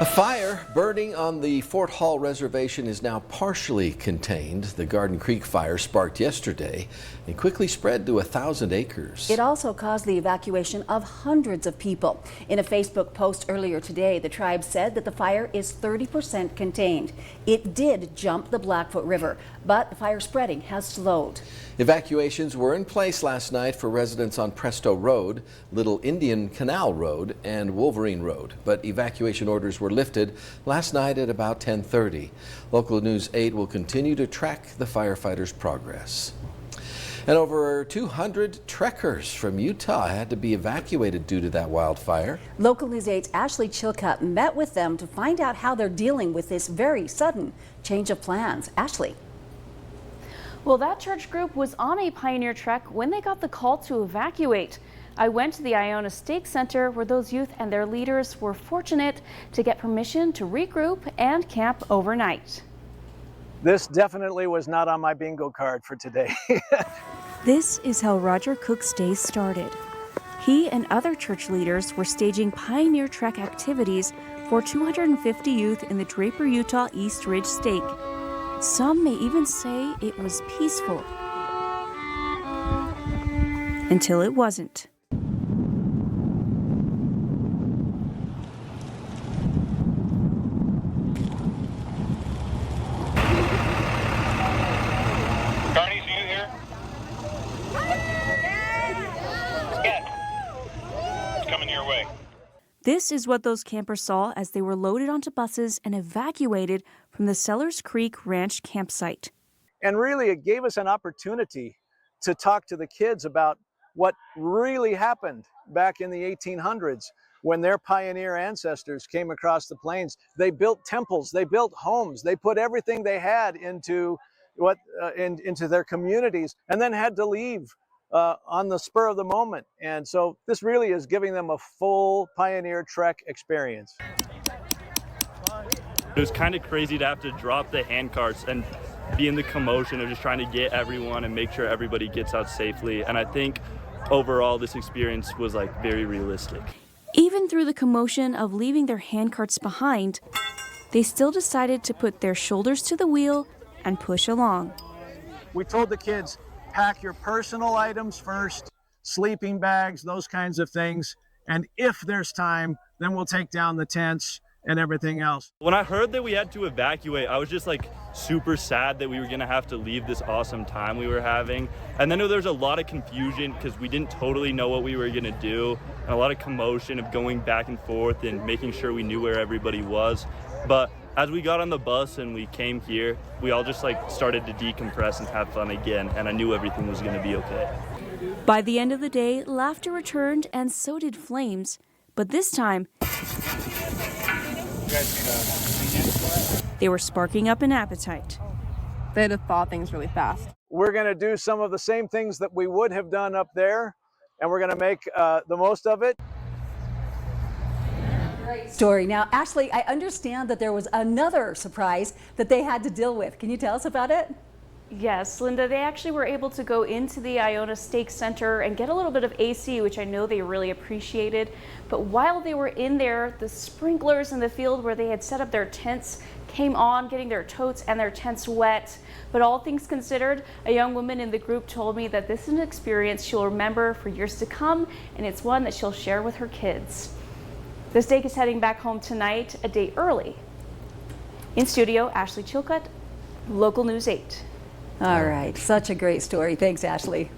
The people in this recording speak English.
A fire burning on the Fort Hall Reservation is now partially contained. The Garden Creek fire sparked yesterday and quickly spread to 1,000 acres. It also caused the evacuation of hundreds of people. In a Facebook post earlier today, the tribe said that the fire is 30% contained. It did jump the Blackfoot River, but the fire spreading has slowed. Evacuations were in place last night for residents on Presto Road, Little Indian Canal Road, and Wolverine Road, but evacuation orders were lifted last night at about 10:30. Local News 8 will continue to track the firefighters' progress. And over 200 trekkers from Utah had to be evacuated due to that wildfire. Local News 8's Ashley Chilcutt met with them to find out how they're dealing with this very sudden change of plans. Ashley. Well, that church group was on a pioneer trek when they got the call to evacuate. I went to the Iona Stake Center where those youth and their leaders were fortunate to get permission to regroup and camp overnight. This definitely was not on my bingo card for today. This is how Roger Cook's day started. He and other church leaders were staging pioneer trek activities for 250 youth in the Draper, Utah East Ridge Stake. Some may even say it was peaceful. Until it wasn't. Carney's, are you here? Yes. It's coming your way. This is what those campers saw as they were loaded onto buses and evacuated from the Sellers Creek Ranch campsite. And really, it gave us an opportunity to talk to the kids about what really happened back in the 1800s when their pioneer ancestors came across the plains. They built temples, they built homes, they put everything they had into their communities and then had to leave on the spur of the moment. And so this really is giving them a full pioneer trek experience. It was kind of crazy to have to drop the hand carts and be in the commotion of just trying to get everyone and make sure everybody gets out safely. And I think overall this experience was like very realistic. Even through the commotion of leaving their hand carts behind, they still decided to put their shoulders to the wheel and push along. We told the kids, pack your personal items first, sleeping bags, those kinds of things. And if there's time, then we'll take down the tents and everything else. When I heard that we had to evacuate, I was just like super sad that we were gonna have to leave this awesome time we were having. And then there was a lot of confusion because we didn't totally know what we were gonna do, and a lot of commotion of going back and forth and making sure we knew where everybody was. But as we got on the bus and we came here, we all just like started to decompress and have fun again, and I knew everything was gonna be okay. By the end of the day, laughter returned and so did flames. But this time, they were sparking up an appetite. They had to thaw things really fast. We're going to do some of the same things that we would have done up there, and we're going to make the most of it. Great story. Now, Ashley, I understand that there was another surprise that they had to deal with. Can you tell us about it? Yes, Linda, they actually were able to go into the Iona Stake Center and get a little bit of AC, which I know they really appreciated. But while they were in there, the sprinklers in the field where they had set up their tents came on, getting their totes and their tents wet. But all things considered, a young woman in the group told me that this is an experience she'll remember for years to come, and it's one that she'll share with her kids. The stake is heading back home tonight, a day early. In studio, Ashley Chilcutt, Local News 8. All right, such a great story. Thanks, Ashley.